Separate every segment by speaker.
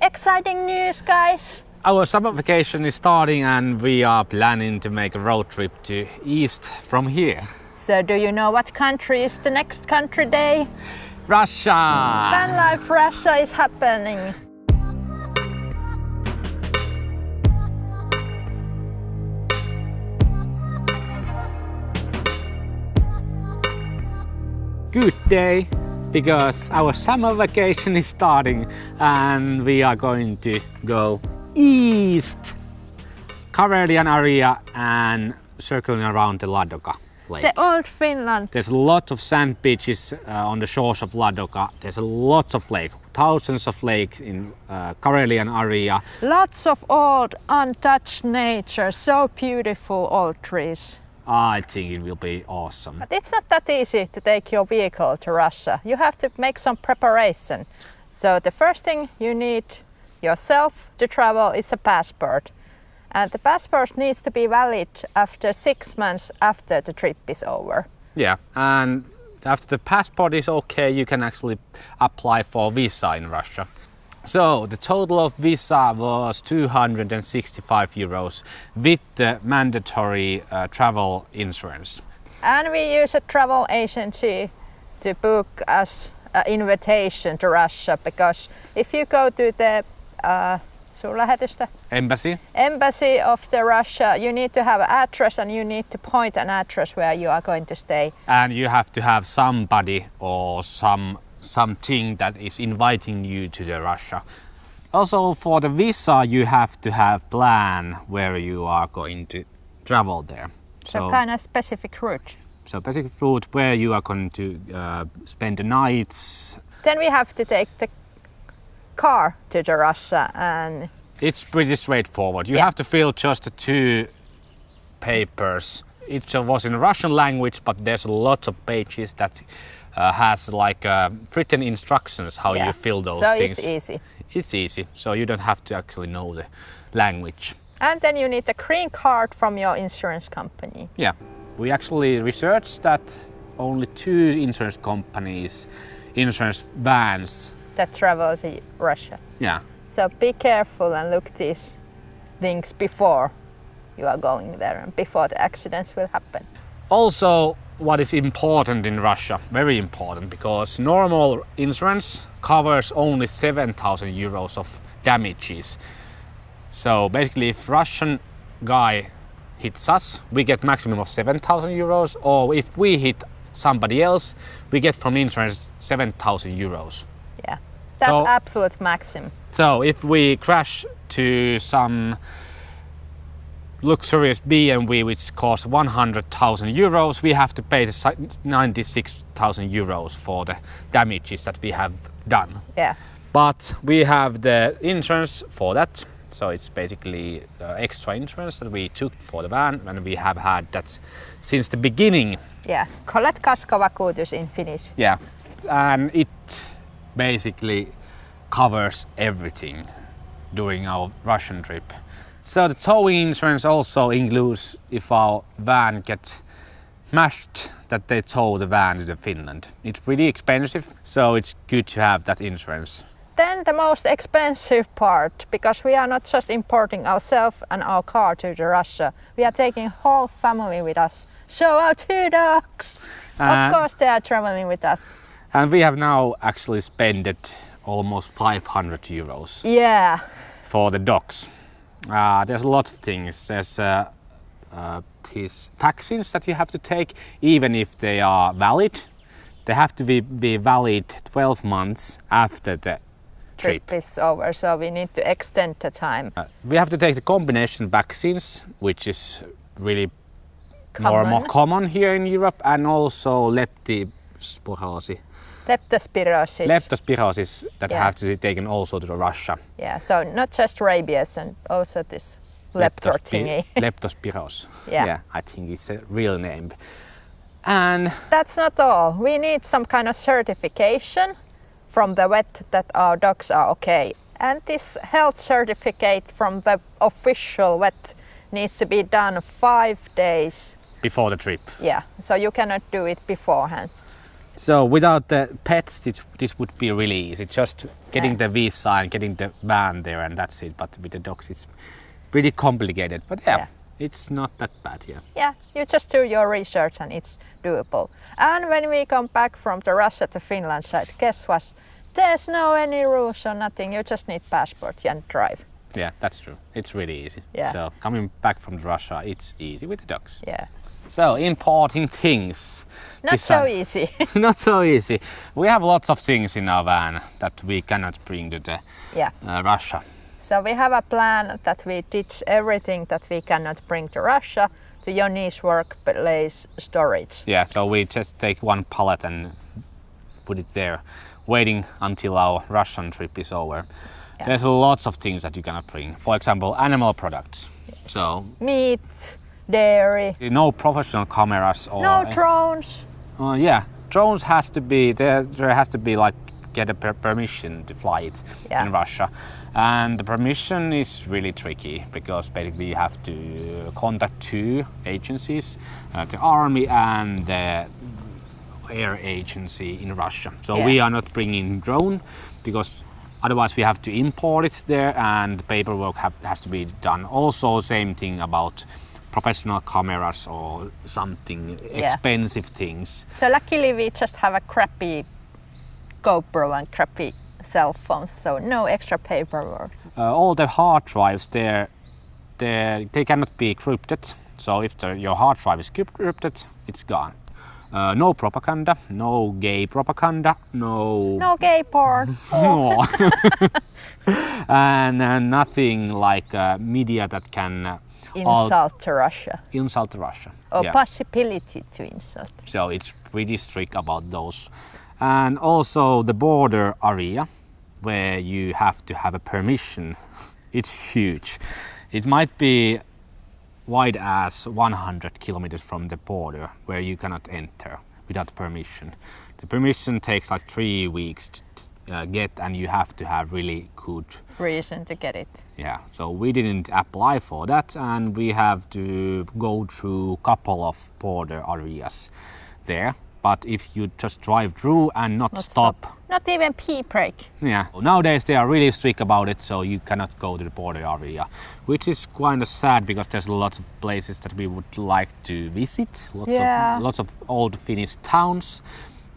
Speaker 1: Exciting news, guys!
Speaker 2: Our summer vacation is starting and we are planning to make a road trip to east from here.
Speaker 1: So do you know what country is the next country day?
Speaker 2: Russia!
Speaker 1: Vanlife Russia is happening.
Speaker 2: Good day, because our summer vacation is starting and we are going to go east, Karelian area and circling around the Ladoga lake.
Speaker 1: The old Finland.
Speaker 2: There's lots of sand beaches on the shores of Ladoga. There's lots of lakes, thousands of lakes in Karelian area.
Speaker 1: Lots of old untouched nature, so beautiful old trees.
Speaker 2: I think it will be awesome.
Speaker 1: But it's not that easy to take your vehicle to Russia. You have to make some preparation. So the first thing you need yourself to travel is a passport. And the passport needs to be valid after 6 months after the trip is over.
Speaker 2: Yeah, and after the passport is okay, you can actually apply for visa in Russia. So the total of visa was 265 euros with the mandatory travel insurance.
Speaker 1: And we use a travel agency to book us an invitation to Russia, because if you go to the embassy of the Russia, you need to have an address and you need to point an address where you are going to stay.
Speaker 2: And you have to have somebody or something that is inviting you to the Russia. Also for the visa you have to have plan where you are going to travel there.
Speaker 1: So kind of specific route.
Speaker 2: So specific route where you are going to spend the nights.
Speaker 1: Then we have to take the car to the Russia and...
Speaker 2: It's pretty straightforward. You have to fill just the 2 papers. It was in Russian language, but there's lots of pages that has like written instructions how you fill those things.
Speaker 1: So it's easy.
Speaker 2: It's easy, so you don't have to actually know the language.
Speaker 1: And then you need a green card from your insurance company.
Speaker 2: Yeah, we actually researched that only 2 insurance companies, insurance vans
Speaker 1: that travel to Russia.
Speaker 2: Yeah.
Speaker 1: So be careful and look these things before you are going there and before the accidents will happen.
Speaker 2: Also, what is important in Russia, very important, because normal insurance covers only 7,000 euros of damages. So basically if Russian guy hits us, we get maximum of 7,000 euros, or if we hit somebody else, we get from insurance 7,000 euros.
Speaker 1: Yeah, that's absolute maximum.
Speaker 2: So if we crash to some luxurious BMW which costs 100,000 euros, we have to pay the 96,000 euros for the damages that we have done.
Speaker 1: Yeah.
Speaker 2: But we have the insurance for that, so it's basically extra insurance that we took for the van, and we have had that since the beginning.
Speaker 1: Yeah, kolet kaskovakuutus in Finnish.
Speaker 2: Yeah, and it basically covers everything during our Russian trip. So the towing insurance also includes if our van gets smashed, that they tow the van to Finland. It's pretty expensive, so it's good to have that insurance.
Speaker 1: Then the most expensive part, because we are not just importing ourselves and our car to Russia, we are taking whole family with us. So our 2 dogs, of course they are traveling with us.
Speaker 2: And we have now actually spent almost 500 euros.
Speaker 1: Yeah.
Speaker 2: For the dogs. There's lots of things. There's these vaccines that you have to take, even if they are valid. They have to be valid 12 months after the trip
Speaker 1: is over, so we need to extend the time.
Speaker 2: We have to take the combination vaccines, which is really more common here in Europe, and also leptospirosis that have to be taken also to Russia.
Speaker 1: Yeah, so not just rabies and also this thingy.
Speaker 2: Leptospirosis. Yeah, I think it's a real name. And
Speaker 1: that's not all. We need some kind of certification from the vet that our dogs are okay. And this health certificate from the official vet needs to be done 5 days
Speaker 2: before the trip.
Speaker 1: Yeah, so you cannot do it beforehand.
Speaker 2: So without the pets, this would be really easy. Just getting
Speaker 1: Yeah.
Speaker 2: the visa and getting the van there, and that's it. But with the dogs, it's pretty complicated. But yeah, it's not that bad here.
Speaker 1: Yeah, you just do your research and it's doable. And when we come back from the Russia to Finland side, guess what? There's no any rules or nothing. You just need passport and drive.
Speaker 2: Yeah, that's true. It's really easy.
Speaker 1: Yeah.
Speaker 2: So coming back from Russia, it's easy with the dogs.
Speaker 1: Yeah.
Speaker 2: So importing things.
Speaker 1: Not so easy.
Speaker 2: Not so easy. We have lots of things in our van that we cannot bring to the Russia.
Speaker 1: So we have a plan that we ditch everything that we cannot bring to Russia to Joni's workplace storage.
Speaker 2: Yeah, so we just take one pallet and put it there, waiting until our Russian trip is over.
Speaker 1: Yeah.
Speaker 2: There's lots of things that you cannot bring. For example, animal products.
Speaker 1: Yes.
Speaker 2: So
Speaker 1: Meat, dairy,
Speaker 2: no professional cameras or
Speaker 1: no drones.
Speaker 2: yeah, drones has to be there has to be like get a permission to fly it in Russia. And the permission is really tricky because basically you have to contact two agencies, the army and the air agency in Russia. So we are not bringing drone because otherwise we have to import it there and paperwork has to be done. Also same thing about professional cameras or something expensive things.
Speaker 1: So luckily we just have a crappy GoPro and crappy cell phones, so no extra paperwork.
Speaker 2: All the hard drives they cannot be encrypted. So if your hard drive is encrypted, it's gone. No propaganda, no gay propaganda, no
Speaker 1: gay porn.
Speaker 2: No. And nothing like media that can
Speaker 1: insult to Russia.
Speaker 2: Insult to Russia.
Speaker 1: Or possibility to insult.
Speaker 2: So it's pretty strict about those. And also the border area where you have to have a permission. It's huge. It might be wide as 100 kilometers from the border where you cannot enter without permission. The permission takes like 3 weeks to get, and you have to have really good
Speaker 1: reason to get it.
Speaker 2: Yeah, so we didn't apply for that, and we have to go through a couple of border areas there. But if you just drive through and not stop.
Speaker 1: Not even pee break.
Speaker 2: Yeah. Nowadays they are really strict about it, so you cannot go to the border area, which is kind of sad because there's lots of places that we would like to visit. Lots of old Finnish towns,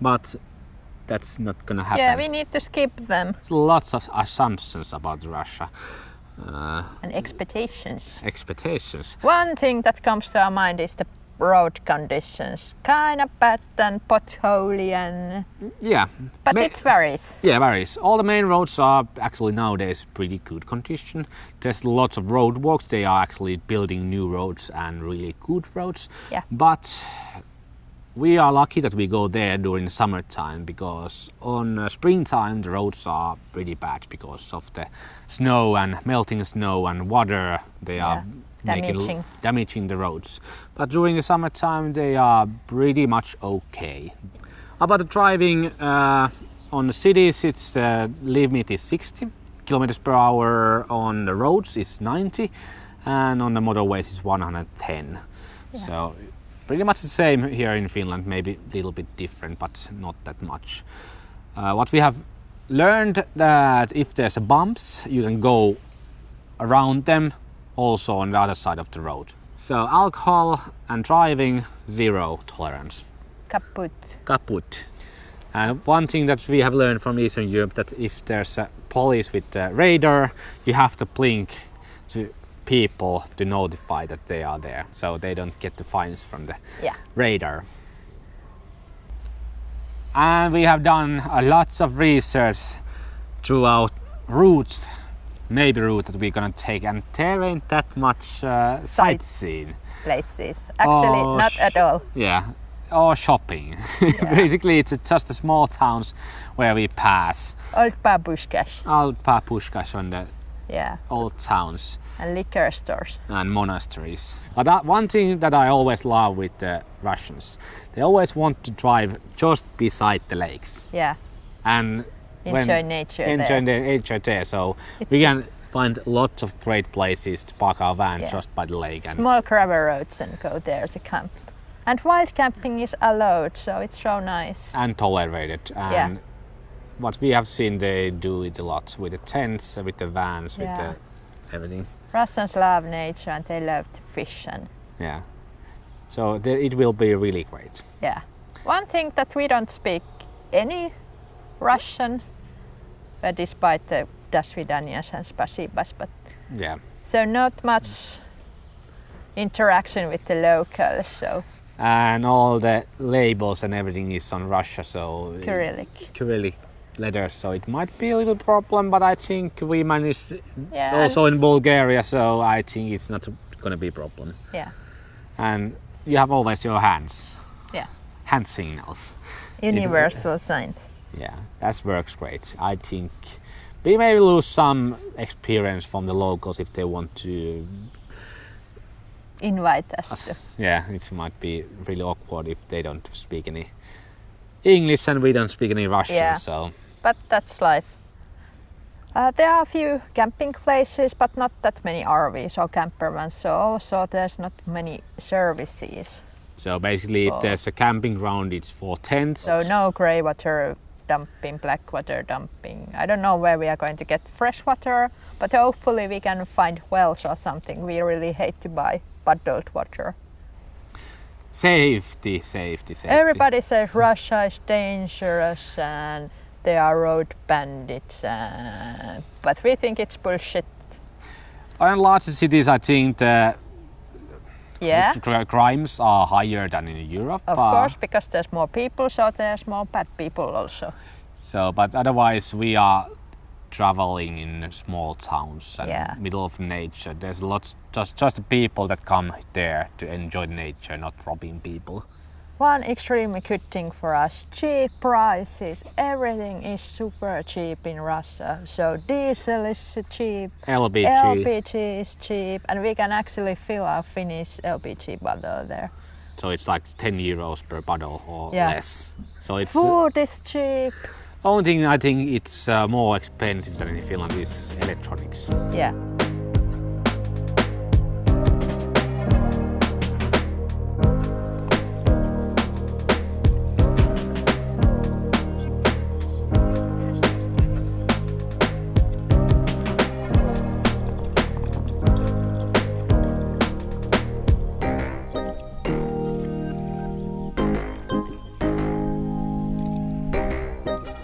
Speaker 2: but that's not gonna happen.
Speaker 1: Yeah, we need to skip them.
Speaker 2: There's lots of assumptions about Russia.
Speaker 1: And expectations.
Speaker 2: Expectations.
Speaker 1: One thing that comes to our mind is the road conditions, kind of bad and potholy and but it varies.
Speaker 2: Yeah, varies. All the main roads are actually nowadays pretty good condition. There's lots of roadworks. They are actually building new roads and really good roads.
Speaker 1: Yeah.
Speaker 2: But we are lucky that we go there during the summertime because on springtime the roads are pretty bad because of the snow and melting snow and water. They are damaging the roads. But during the summertime they are pretty much okay. About the driving, on the cities it's limit is 60 kilometers per hour, on the roads it's 90, and on the motorways it's 110. So pretty much the same here in Finland, maybe a little bit different, but not that much. What we have learned that if there's a bumps, you can go around them also on the other side of the road. So alcohol and driving, 0 tolerance. Kaput. And one thing that we have learned from Eastern Europe, that if there's a police with the radar, you have to blink to people to notify that they are there, so they don't get the fines from the radar. And we have done lots of research throughout routes, maybe route that we're gonna take, and there ain't that much sightseeing
Speaker 1: places. Actually, not at all.
Speaker 2: Yeah, or shopping. Basically, it's just the small towns where we pass.
Speaker 1: Old babushkas
Speaker 2: on the old towns.
Speaker 1: And liquor stores.
Speaker 2: And monasteries. But one thing that I always love with the Russians, they always want to drive just beside the lakes.
Speaker 1: Yeah.
Speaker 2: And
Speaker 1: enjoy nature
Speaker 2: there. So we can find lots of great places to park our van just by the lake.
Speaker 1: Small gravel roads and go there to camp. And wild camping is allowed, so it's so nice.
Speaker 2: And tolerated. And what we have seen, they do it a lot with the tents, with the vans, with the everything.
Speaker 1: Russians love nature and they love to fish. And
Speaker 2: yeah. So it will be really great.
Speaker 1: yeah. One thing that we don't speak any Russian, despite the "Do svidanias" and "spasibas," but
Speaker 2: yeah.
Speaker 1: so not much interaction with the locals. So
Speaker 2: and all the labels and everything is on Russia, so Cyrillic letters, so it might be a little problem, but I think we managed also in Bulgaria, so I think it's not gonna be a problem.
Speaker 1: Yeah.
Speaker 2: And you have always your hands.
Speaker 1: Yeah.
Speaker 2: Hand signals.
Speaker 1: Universal signs.
Speaker 2: Yeah, that works great. I think we may lose some experience from the locals if they want to
Speaker 1: invite us to.
Speaker 2: Yeah, it might be really awkward if they don't speak any English and we don't speak any Russian. So.
Speaker 1: But that's life. There are a few camping places, but not that many RVs or camper vans. So also there's not many services.
Speaker 2: So basically, if there's a camping ground, it's for tents.
Speaker 1: So no grey water dumping, black water dumping. I don't know where we are going to get fresh water, but hopefully we can find wells or something. We really hate to buy bottled water.
Speaker 2: Safety.
Speaker 1: Everybody says Russia is dangerous and they are road bandits, but we think it's bullshit.
Speaker 2: In larger cities, I think the crimes are higher than in Europe.
Speaker 1: Of course, because there's more people, so there's more bad people also.
Speaker 2: So, but otherwise we are traveling in small towns and middle of nature. There's lots, just the people that come there to enjoy nature, not robbing people.
Speaker 1: One extremely good thing for us, cheap prices. Everything is super cheap in Russia. So diesel is cheap, LPG is cheap, and we can actually fill our Finnish LPG bottle there.
Speaker 2: So it's like 10 euros per bottle or less. So it's
Speaker 1: food is cheap.
Speaker 2: Only thing I think it's more expensive than in Finland is electronics.
Speaker 1: Yeah.